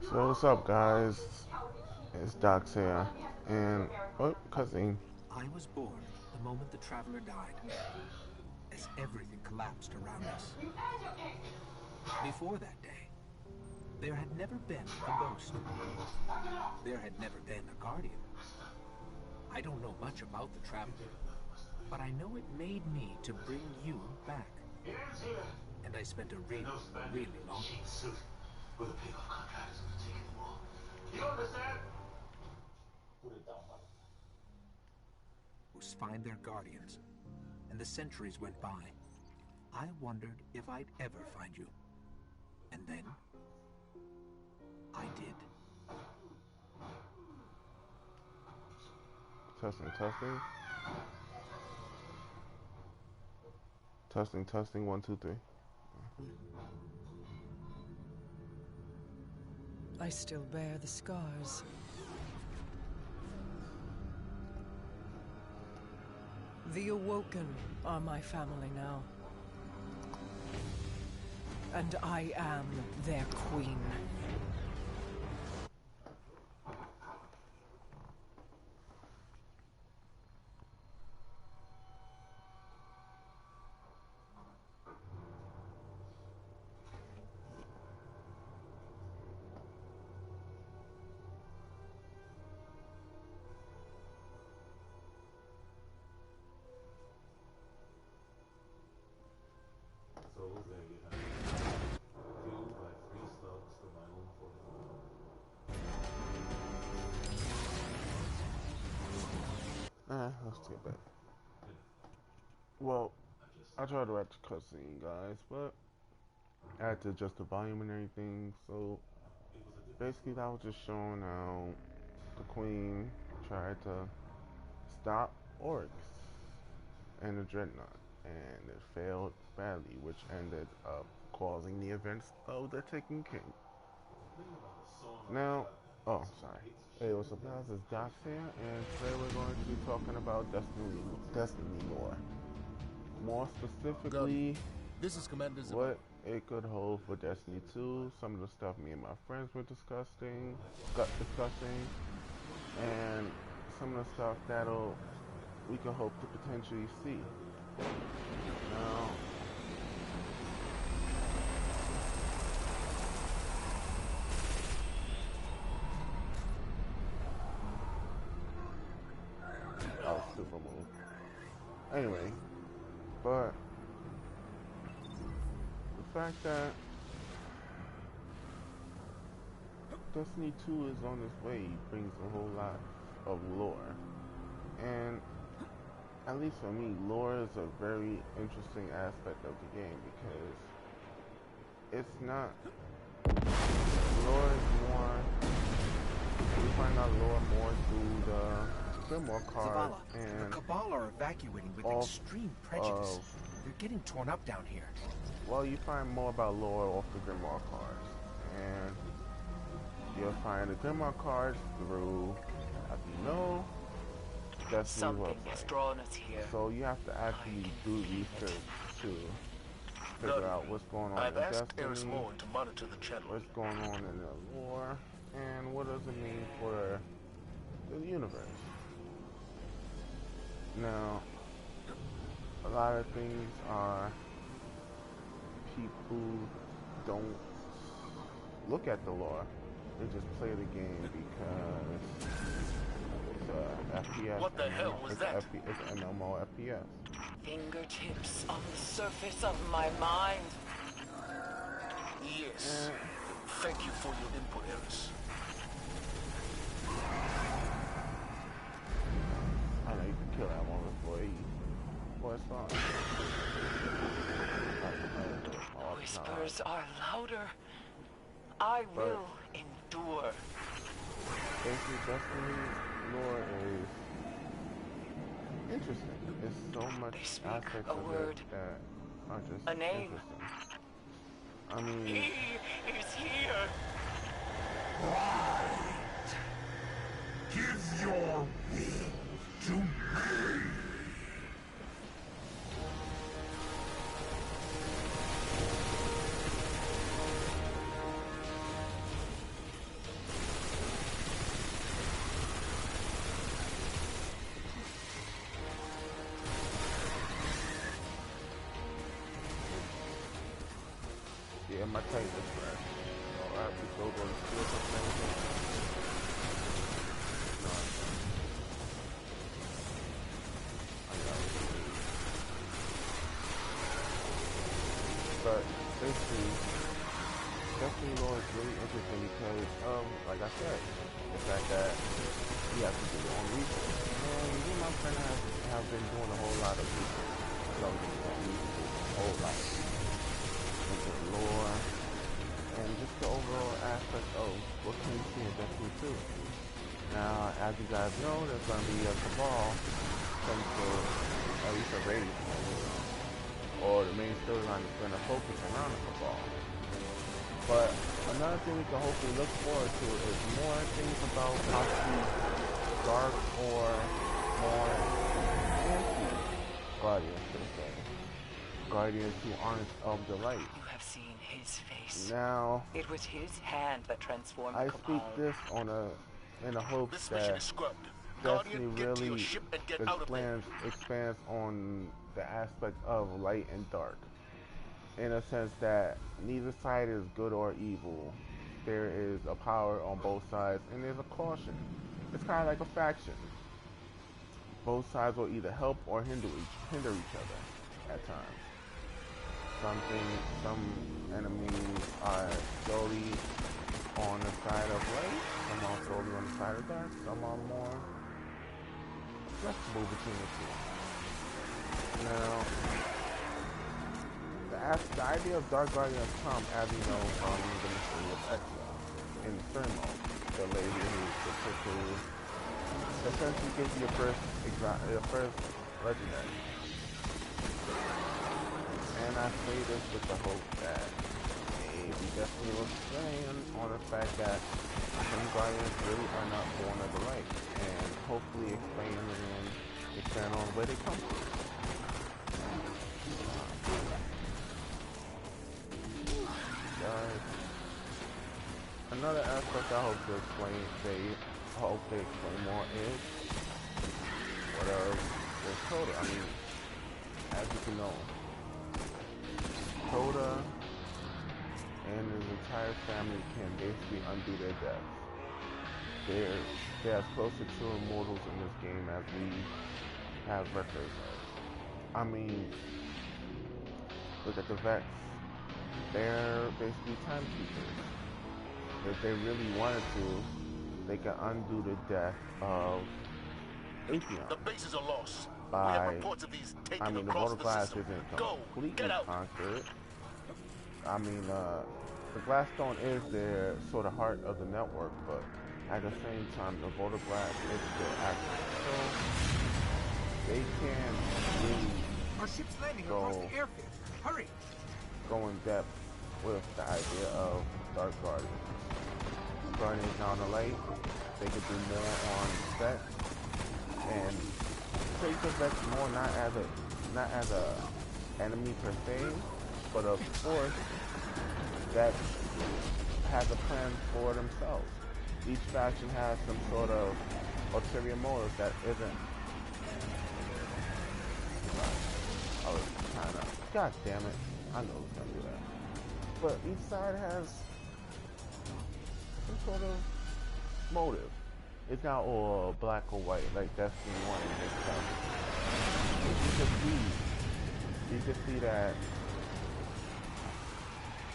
So what's up, guys? It's Docs here, and cousin. I was born the moment the traveler died, as everything collapsed around us. Before that day, there had never been a ghost. There had never been a guardian. I don't know much about the traveler, but I know it made me to bring you back. And I spent a really long time. You understand? Find their guardians, and the centuries went by. I wondered if I'd ever find you. And then, I did. Testing, testing. Testing, testing, 1, 2, 3. I still bear the scars. The Awoken are my family now. And I am their queen. Let's get back. Well, I tried to watch the cutscene, guys, but I had to adjust the volume and everything. So basically, that was just showing how the Queen tried to stop orcs and the Dreadnought, and it failed badly, which ended up causing the events of the Taken King. Now, oh, sorry. Hey, what's up, guys? It's Doc here, and today we're going to be talking about Destiny lore. More specifically, this is Commander what it could hold for Destiny 2, some of the stuff me and my friends were discussing, and some of the stuff we can hope to potentially see. Now, super moon. Anyway, but the fact that Destiny 2 is on its way brings a whole lot of lore. And at least for me, lore is a very interesting aspect of the game because it's not, lore is more, we find out lore more through the Grimoire card, and the Cabal are evacuating with extreme prejudice. They're getting torn up down here. Well, you find more about lore off the Grimoire cards, and you'll find the Grimoire cards through, as you know, Destiny's website. Has drawn us here. So you have to actually do research to figure out what's going on in Destiny, to monitor the channel. what's going on in the lore, and what does it mean for the universe. Now, a lot of things are people don't look at the lore. They just play the game because it's FPS. What the hell was that? It's an MMO FPS. Fingertips on the surface of my mind. Yes. Thank you for your input, Eris. I know you can kill that one before he... Well, it's fine. Whispers are louder. I will endure. Basically, Destiny lore is interesting. There's so much aspects of it that are just interesting. I mean... He is here! Right. Give your will to me. Yeah, my type is fresh. I have to go to the field or something. No, I got it. But basically, Destiny Lore is really interesting because, like I said, the fact that you have to do your own research. And me and my friend have been doing a whole lot of research. A whole lot. Into the lore, and just the overall aspect of what can you see in Destiny 2. Now, as you guys know, there's going to be a cabal, some sort, at least a raid, or the main storyline is going to focus around the cabal. But another thing we can hopefully look forward to is more things about possibly dark or more anti-guardians, per se. Guardians who aren't of the light. You have seen his face. Now, It was his hand that transformed I the speak Cabal. this in the hopes This mission that is scrubbed. Destiny Guardian, get to your really ship and get out of there. expands on the aspect of light and dark. In a sense that neither side is good or evil. There is a power on both sides, and there's a caution. It's kind of like a faction. Both sides will either help or hinder each other at times. Some enemies are solely on the side of light, some are solely on the side of dark, some are more flexible between the two. Now, the idea of Dark Guardians come, as you know, from the Mystery of Exile in the third mode. The lady who essentially gives you your first legendary. And I say this with the hope that maybe Destiny will expand on the fact that some Guardians really are not born of the light, and hopefully expand on where they come from. Another aspect I hope they explain more is what is Coda. I mean, as you can know, Coda and his entire family can basically undo their deaths. They're as close to true immortals in this game as we have records of. I mean, look at the Vex. They're basically timekeepers. If they really wanted to, they could undo the death of Atheon. The bases are lost. We By, have reports of these taken the across Voter the Glass system. isn't Go, completely get out. conquered. I mean, the Glassstone is their sort of heart of the network, but at the same time, the Voter Glass is still active. So they can really Our ship's landing across the airfield. Hurry! go in depth with the idea of Dark Guardians. Guardians now on the light, they could do more on Vex and take the Vex more not as a enemy per se, but a force that has a plan for themselves. Each faction has some sort of ulterior motive that isn't. I was kind of. God damn it! I know it's gonna do that. But each side has some sort of motive. It's not all black or white like Destiny 1 and stuff. You can see that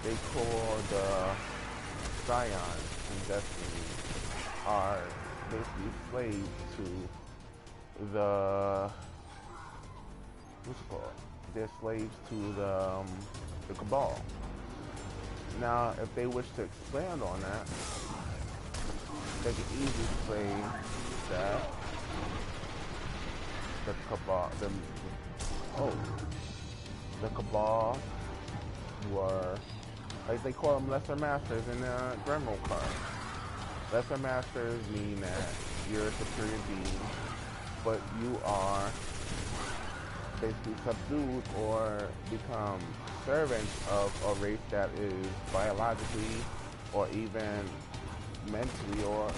they call the Scions in Destiny are basically slaves to the what's it called? They're slaves to the Cabal. Now, if they wish to expand on that, they could easily say that the Cabal, the Cabal were, like they call them lesser masters in the Gremlin card. Lesser masters mean that you're a superior being, but you are basically subdued or become servants of a race that is biologically or even mentally or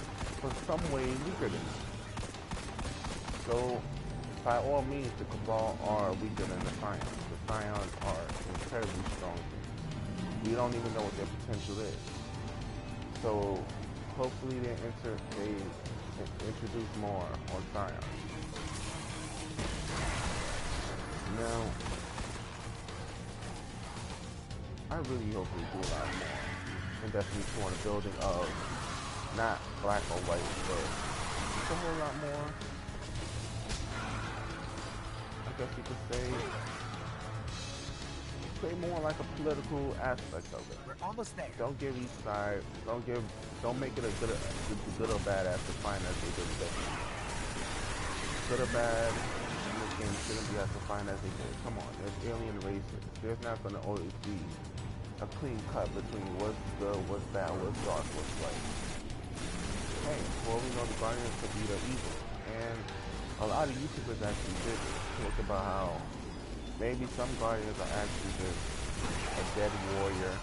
for some way weaker than you. So by all means the Cabal are weaker than the Scions. The Scions are incredibly strong. We don't even know what their potential is. So hopefully they introduce more on Scion. Now, I really hope we do a lot more. And definitely want a building of not black or white, but just a whole lot more. I guess you could say more like a political aspect of it. We're almost there. Don't give each side, don't make it a good or bad as defined as they did today. Good or bad, this game shouldn't be as defined as they did. Come on, there's alien races. There's not going to always be a clean cut between what's good, what's bad, what's dark, what's light. Hey, well, we know the Guardians could be the evil, and a lot of YouTubers actually did talk about how maybe some Guardians are actually just a dead warrior,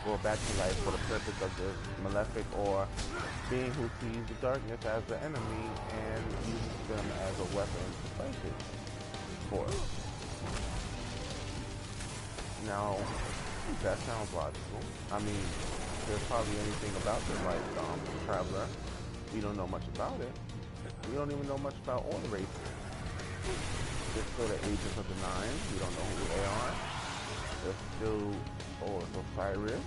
or back to life for the purpose of this malefic or being who sees the darkness as the enemy and uses them as a weapon to fight it for. Now, that sounds logical. I mean, there's probably anything about it like Traveler. We don't know much about it. We don't even know much about all the races. There's still the Agents of the Nine. We don't know who they are. There's still Osiris.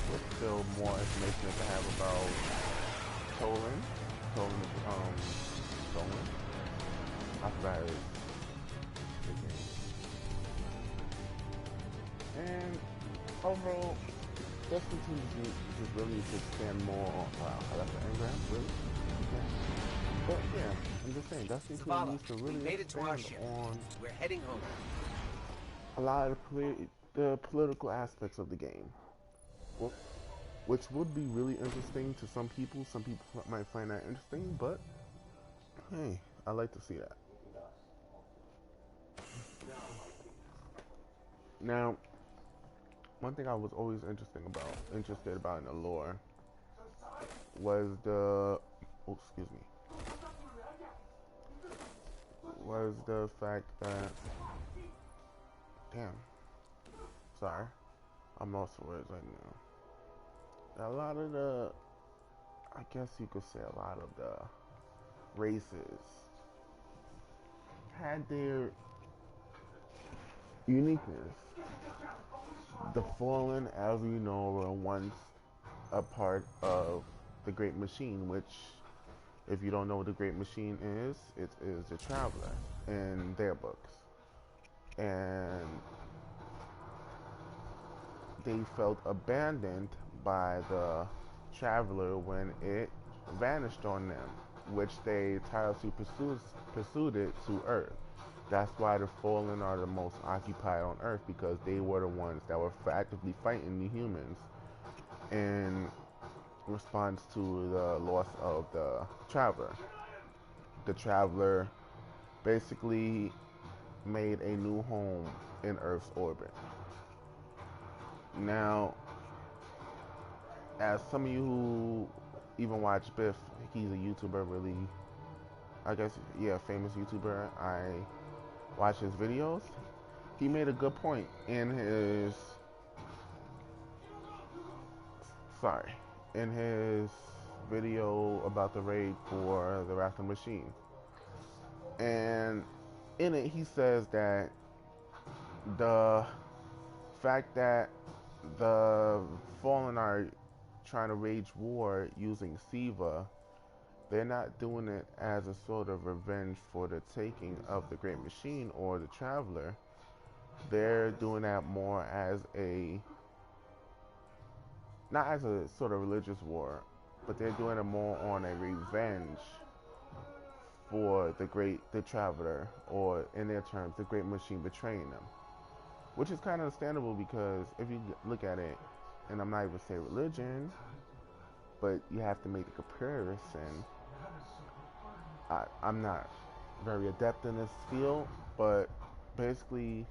There's still more information to have about Tolan. Tolan. I forgot his name. And overall, just continue to really expand more on I left the engram, really? Okay. But yeah, I'm just saying, Destiny 2 needs to really expand on We're heading home. a lot of the political aspects of the game. Well, which would be really interesting to some people. Some people might find that interesting, but hey, I like to see that. Now, one thing I was always interested about in the lore was was the fact that, sorry, I'm lost for words right now. A lot of I guess you could say a lot of the races had their uniqueness. The Fallen, as we know, were once a part of the Great Machine, which, if you don't know what the Great Machine is, it is the Traveler in their books. And they felt abandoned by the Traveler when it vanished on them, which they tirelessly pursued it to Earth. That's why the Fallen are the most occupied on Earth, because they were the ones that were actively fighting the humans in response to the loss of the Traveler. The Traveler basically made a new home in Earth's orbit. Now, as some of you who even watch Biff, he's a YouTuber, really, I guess, yeah, famous YouTuber. I watch his videos. He made a good point in his video about the raid for the Wrath of the Machine. And in it, he says that the fact that the Fallen are trying to wage war using Siva, they're not doing it as a sort of revenge for the taking of the Great Machine or the Traveler. They're doing that more as not as a sort of religious war, but they're doing it more on a revenge for the Traveler, or in their terms, the Great Machine betraying them. Which is kind of understandable, because if you look at it, and I'm not even saying religion, but you have to make the comparison. I'm not very adept in this field, but basically,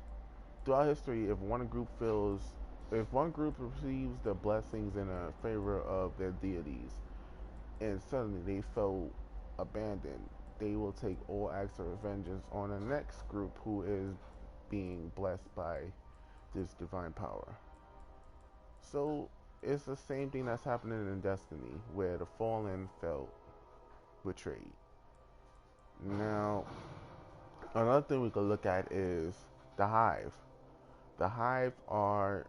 throughout history, if one group receives the blessings in favor of their deities, and suddenly they felt abandoned, they will take all acts of vengeance on the next group who is being blessed by this divine power. So it's the same thing that's happening in Destiny, where the Fallen felt betrayed. Now, another thing we could look at is the Hive. The Hive are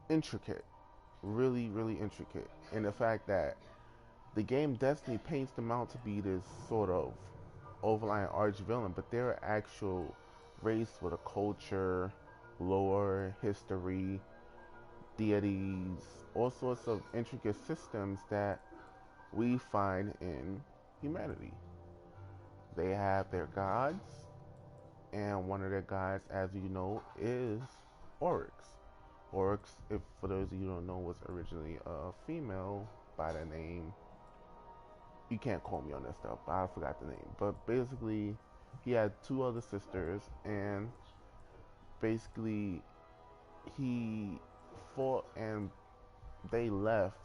intricate, really, really intricate, in the fact that the game Destiny paints them out to be this sort of overlying arch villain, but they're an actual race with a culture, lore, history, deities, all sorts of intricate systems that we find in humanity. They have their gods, and one of their gods, as you know, is Oryx. Oryx, if for those of you who don't know, was originally a female by the name. You can't call me on that stuff, but I forgot the name. But basically, he had two other sisters, and basically, he fought and they left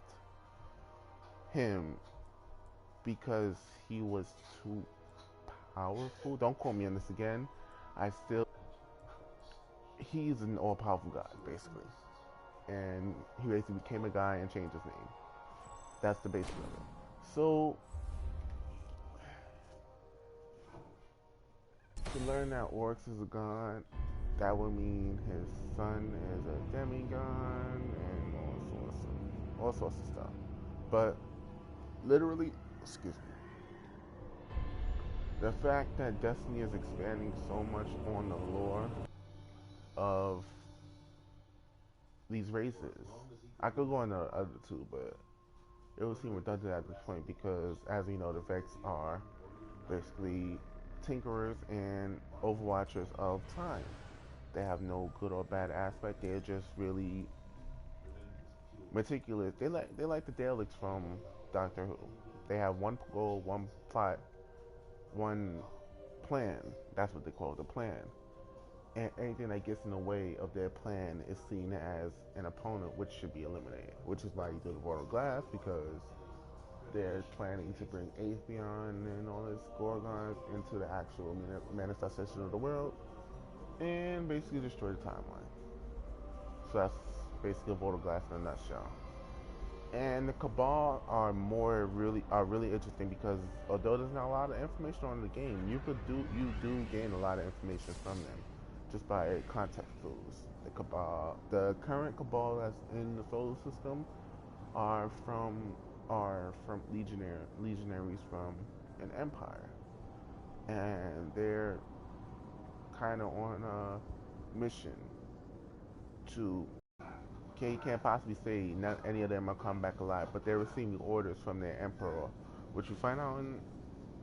him because he was too powerful. Don't quote me on this again. He's an all-powerful god, basically. And he basically became a guy and changed his name. That's the basic of it. So, to learn that Oryx is a god, that would mean his son is a demigod and all sorts of stuff. But literally, excuse me, the fact that Destiny is expanding so much on the lore of these races, I could go on the other two, but it would seem redundant at this point because, as we know, the Vex are basically tinkerers and overwatchers of time. They have no good or bad aspect. They're just really meticulous. They like the Daleks from Doctor Who. They have one goal, one plot, one plan. That's what they call it, the plan. And anything that gets in the way of their plan is seen as an opponent, which should be eliminated. Which is why you do the World of Glass, because they're planning to bring Atheon and all his Gorgons into the actual manifestation of the world and basically destroy the timeline. So that's basically a World of Glass in a nutshell. And the Cabal are really interesting because although there's not a lot of information on the game, you do gain a lot of information from them just by context clues. The current Cabal that's in the solar system are from legionaries from an empire, and they're kind of on a mission to. Okay, you can't possibly say not any of them are come back alive, but they're receiving orders from their emperor, which we find out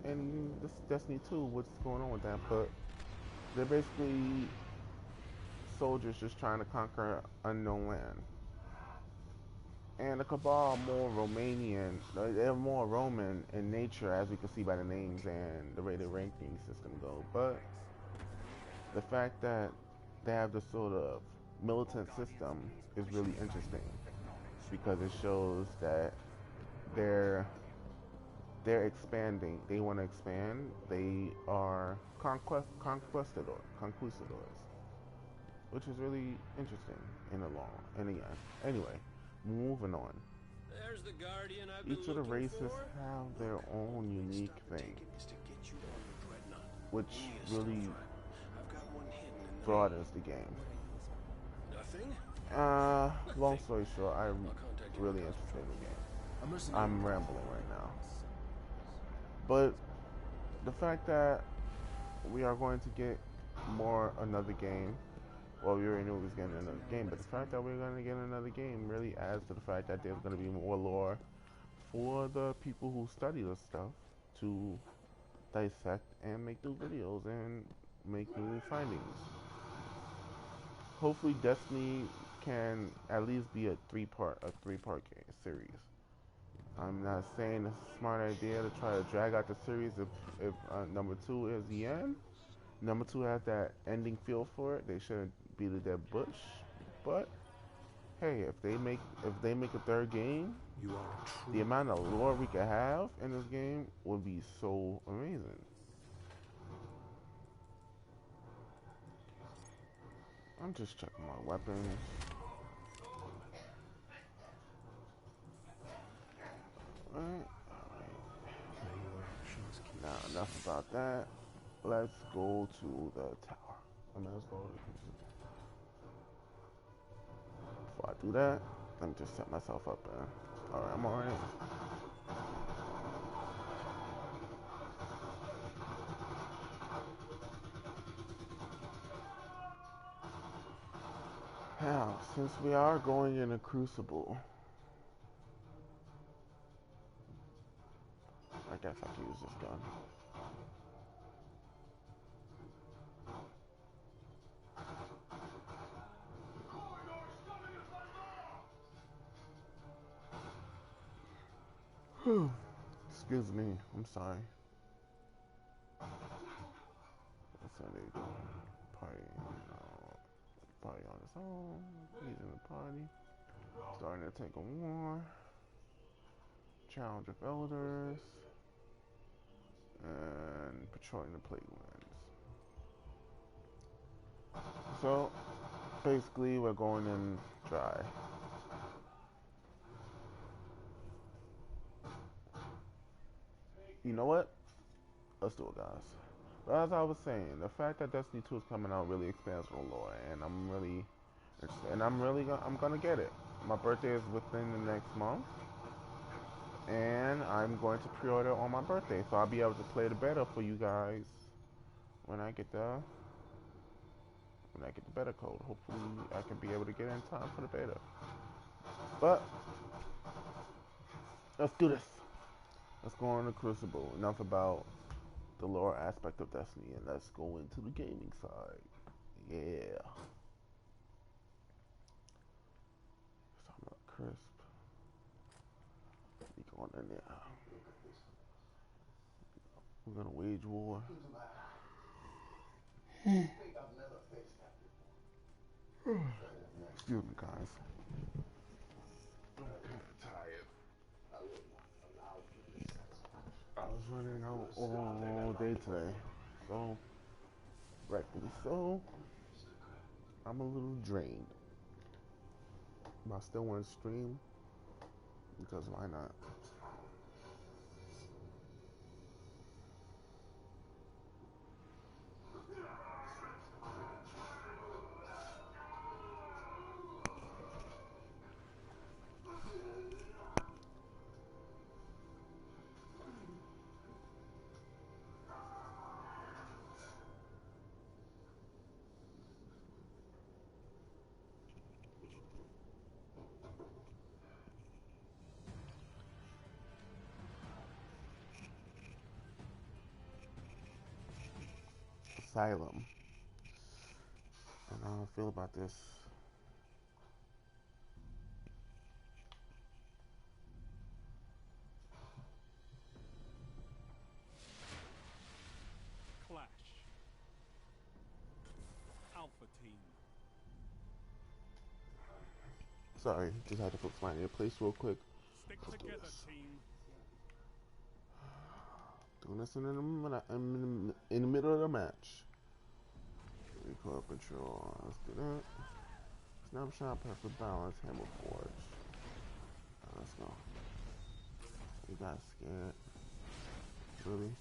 in this Destiny 2 what's going on with that. But they're basically soldiers just trying to conquer unknown land. And the Cabal are more Romanian, they're more Roman in nature, as we can see by the names and the way the ranking system goes. But the fact that they have this sort of militant system is really interesting because it shows that they're expanding. They want to expand. They are conquistadors, which is really interesting in the end. Anyway, moving on. There's the guardian I've been Each of the looking races for. have their own unique thing, Is to get you on the dreadnought. which Yes, really I've got one hidden in the broadens the game. Nothing? Long story short, I'm contact you really when it comes interested in the game. I'm listening. I'm rambling right now. But the fact that we are going to get another game, well, we already knew we was getting another game, but the fact that we're going to get another game really adds to the fact that there's going to be more lore for the people who study this stuff to dissect and make new videos and make new findings. Hopefully Destiny can at least be a three-part series. I'm not saying it's a smart idea to try to drag out the series if number 2 is the end. Number 2 has that ending feel for it. They shouldn't beat a dead bush. But hey, if they make a third game, the amount of lore we could have in this game would be so amazing. I'm just checking my weapons. Alright. May your actions keep Now, you enough safe. about that. Let's go to the tower. I mean, let's go to before I do that, let me just set myself up there. Alright, I'm alright. Now, since we are going in a crucible, I guess I can use this gun. Excuse me, I'm sorry. So there you go. Party, party on its own. He's in the party. Starting to take a war. Challenge of elders. And patrolling the plague lands. So basically we're going in dry. You know what? Let's do it, guys. But as I was saying, the fact that Destiny 2 is coming out really expands the lore, and I'm really interested. And I'm gonna get it. My birthday is within the next month, and I'm going to pre-order on my birthday, so I'll be able to play the beta for you guys when I get the beta code. Hopefully, I can be able to get in time for the beta. But let's do this. Let's go on the Crucible. Enough about the lore aspect of Destiny, and let's go into the gaming side. Yeah. So I'm not crisp. We going in there. We're gonna wage war. Excuse me, guys. I'm kind of tired. I was running out all day today, so rightfully so. I'm a little drained, but I still want to stream because why not? Asylum. And how I feel about this. Clash. Alpha Team. Sorry, just had to fix my earpiece real quick. Stick Let's do together, this. team. Doing this in the middle of the match. Recoil control. Let's do that. Snapshot, perfect balance, hammer forge. Let's go. You guys scared? Really?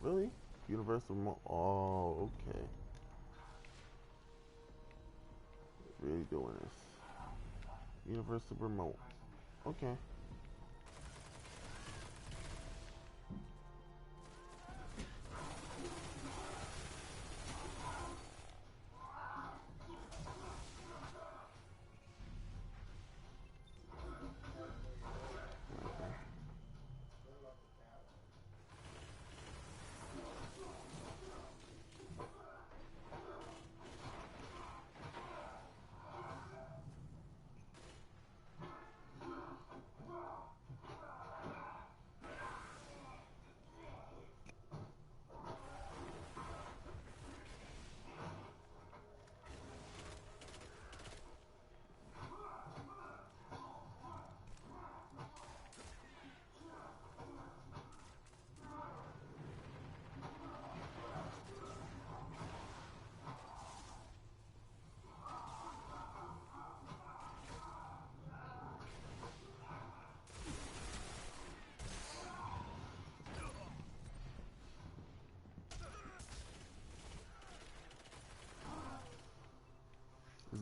Really? Universal remote. Oh, okay. Really doing this. Universal remote. Okay.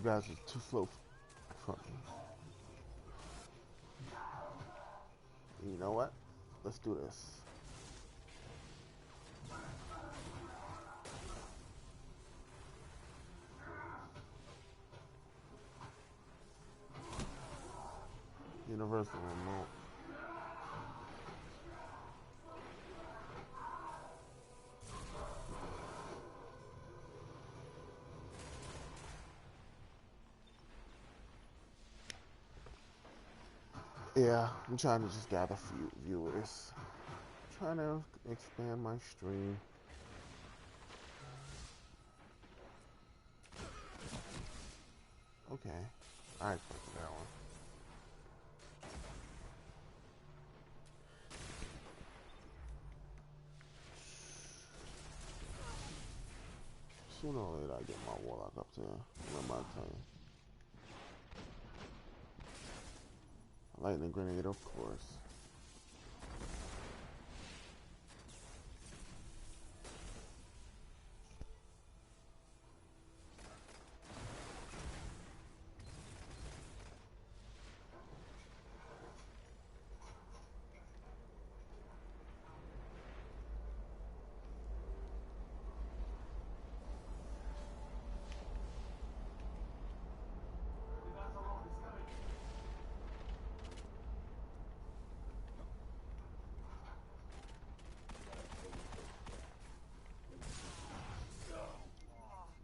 guys are too slow for me. You know what? Let's do this. Universal remote. Yeah, I'm trying to just gather few viewers. Trying to expand my stream. Okay, I expected that one. Sooner or later I get my warlock up to what am I telling you? Lightning grenade, of course.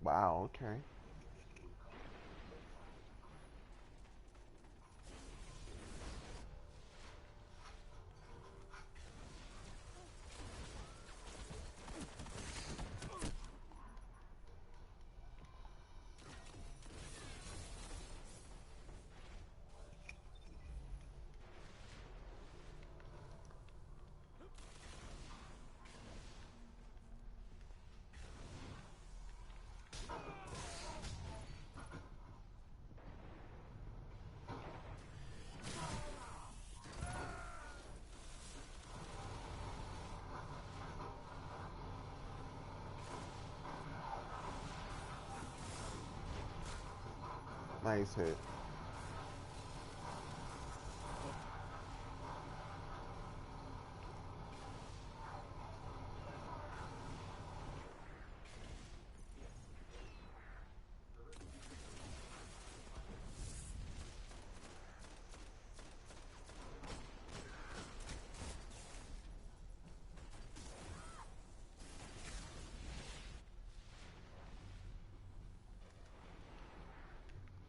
Wow, okay. Nice hit.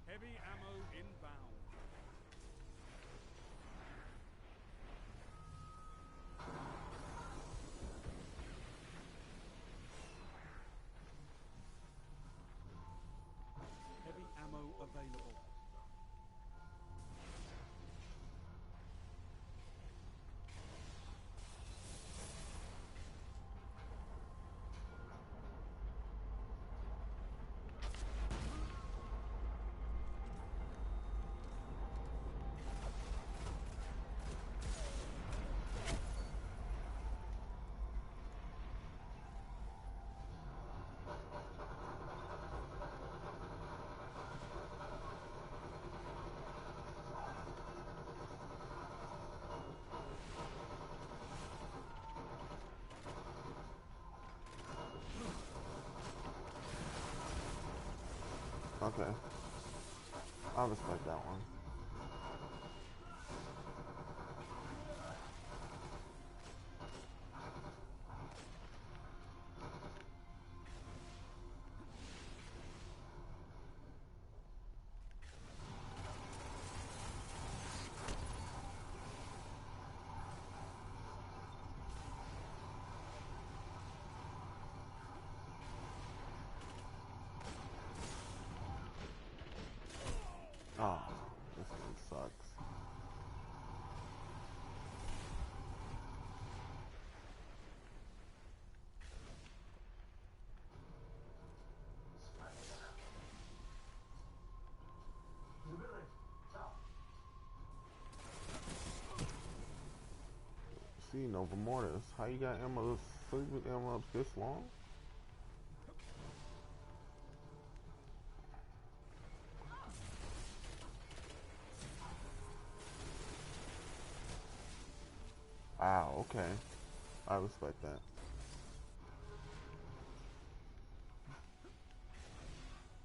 Heavy ammo inbound. Heavy ammo available. Okay. I respect that one. Oh, this thing sucks. See, Nova Mortis, how you got ammo, sleep with ammo up this long? Wow, okay. I respect that.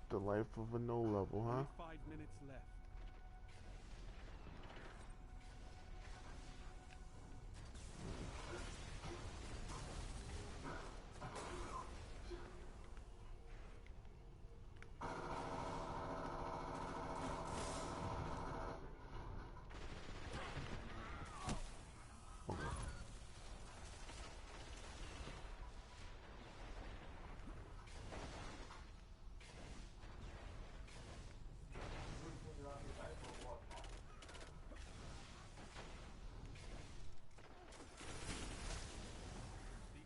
The life of a no level, huh? Only 5 minutes left.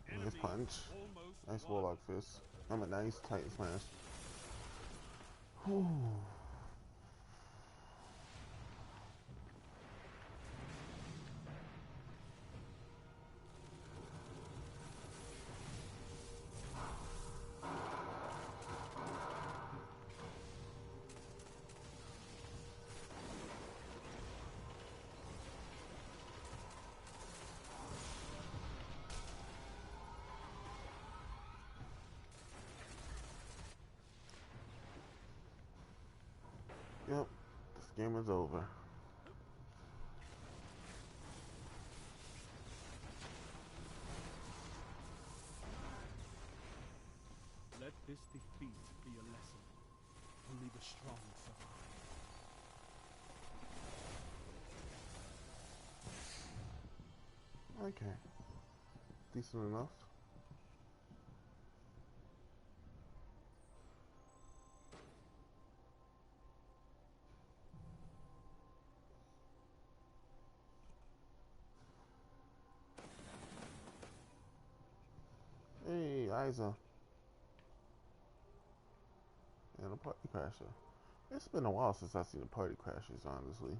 The Nice enemy punch. almost Nice won. warlock fist. I'm a nice tight smash. Whew. Yep, this game is over. Let this defeat be a lesson. Only the strong survive. Okay. Decent enough. Hey, Isa. And a party crasher. It's been a while since I've seen the party crashers, honestly.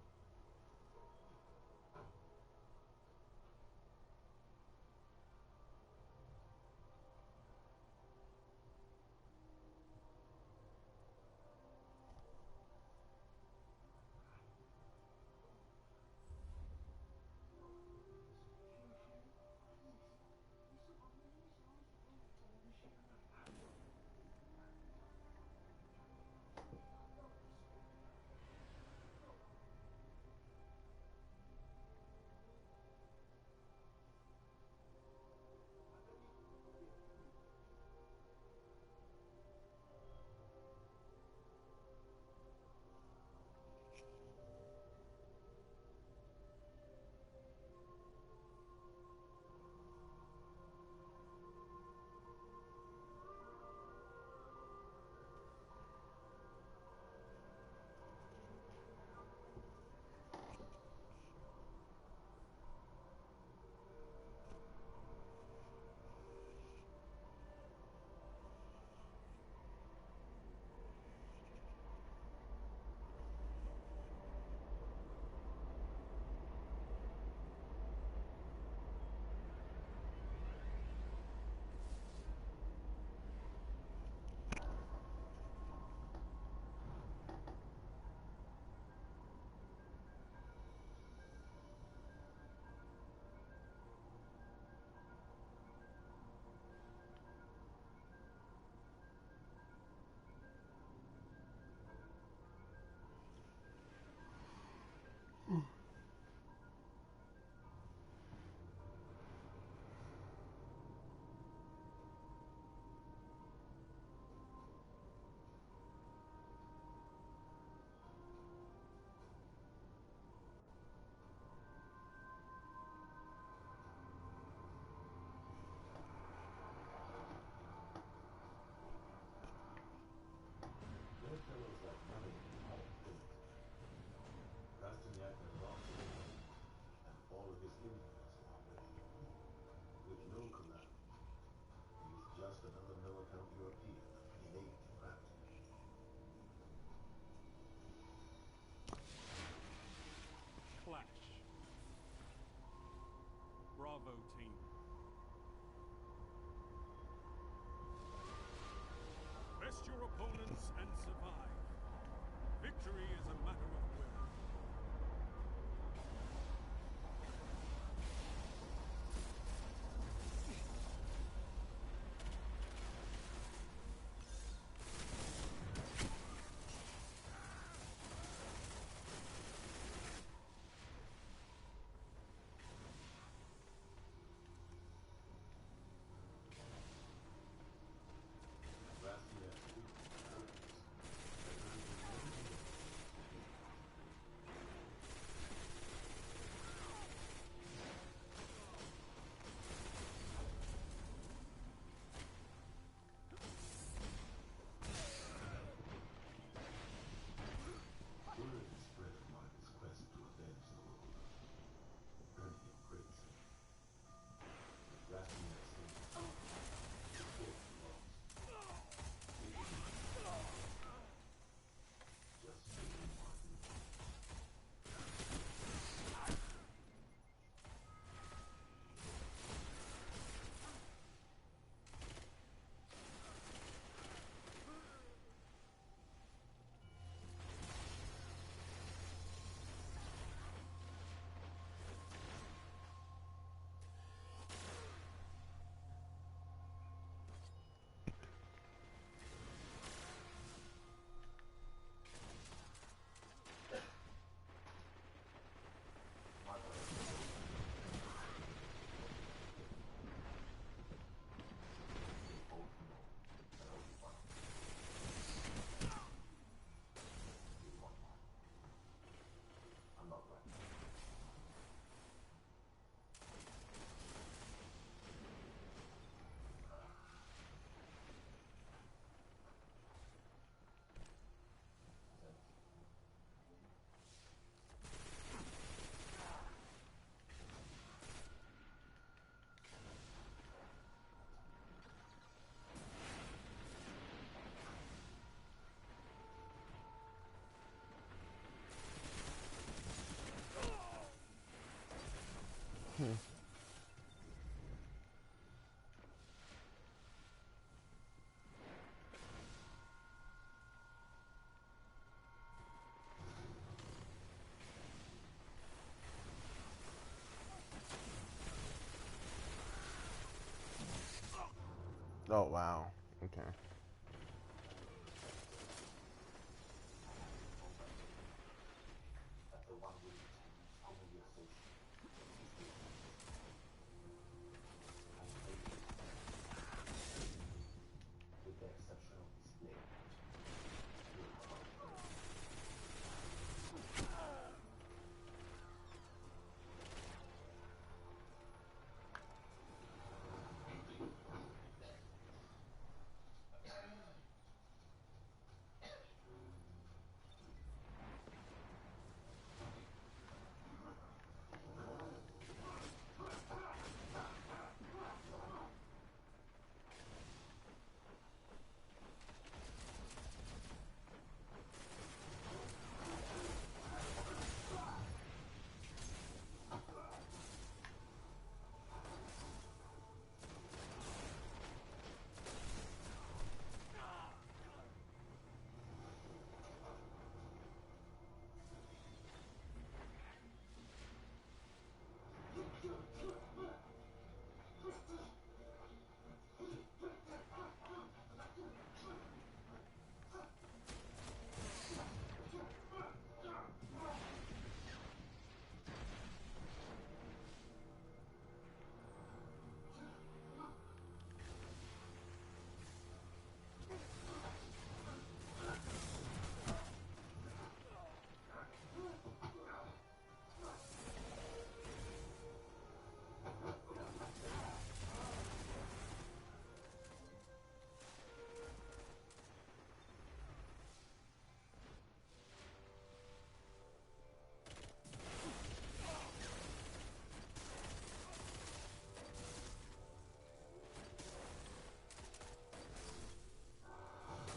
Oh, wow. Okay.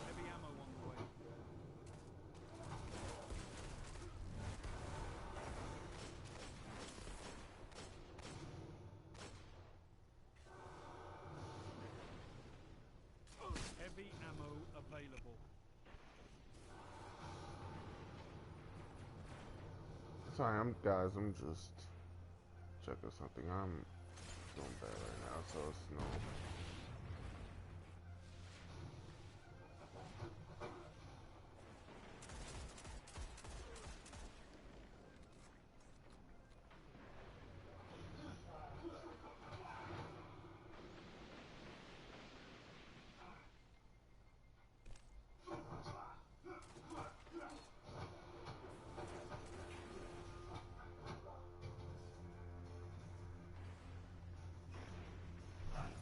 Heavy ammo on the way. Heavy ammo available. Sorry, guys, I'm just checking something. I'm doing bad right now, so it's no.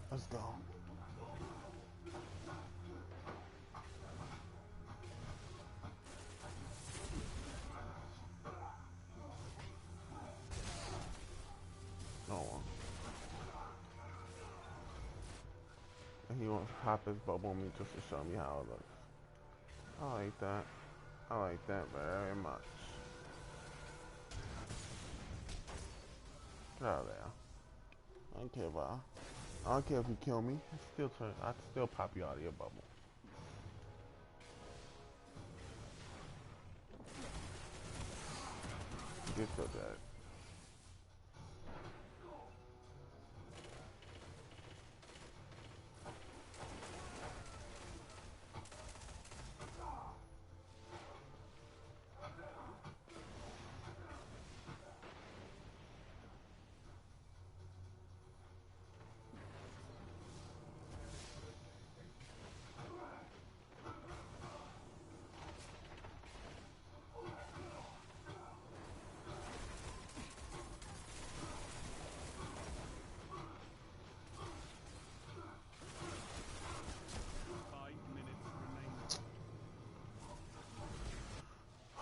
Let's go. Oh. And he wants to pop his bubble on me just to show me how it looks. I like that. I like that very much. Get out of there. I don't care about. I don't care if you kill me. I'd still pop you out of your bubble. You're still dead.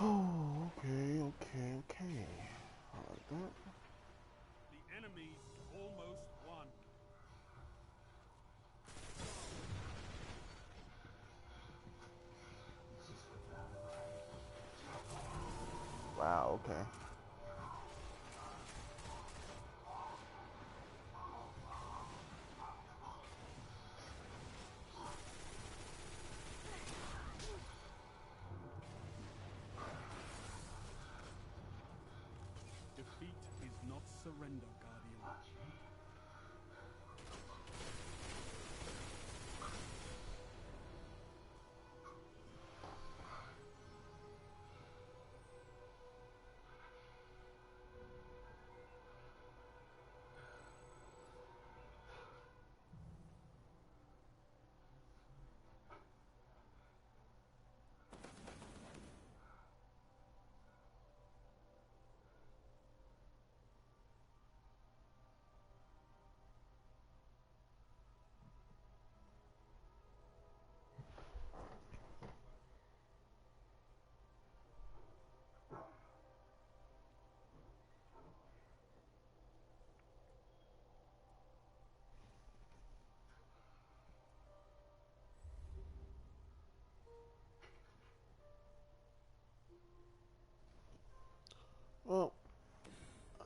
Oh, okay. I like that. The enemy's almost won. Wow, okay. Defeat is not surrender, Guardian.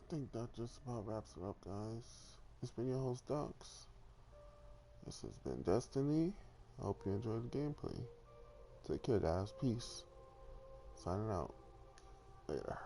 think that just about wraps it up, guys. It's been your host, Dux. This has been Destiny. I hope you enjoyed the gameplay. Take care, guys. Peace. Signing out. Later.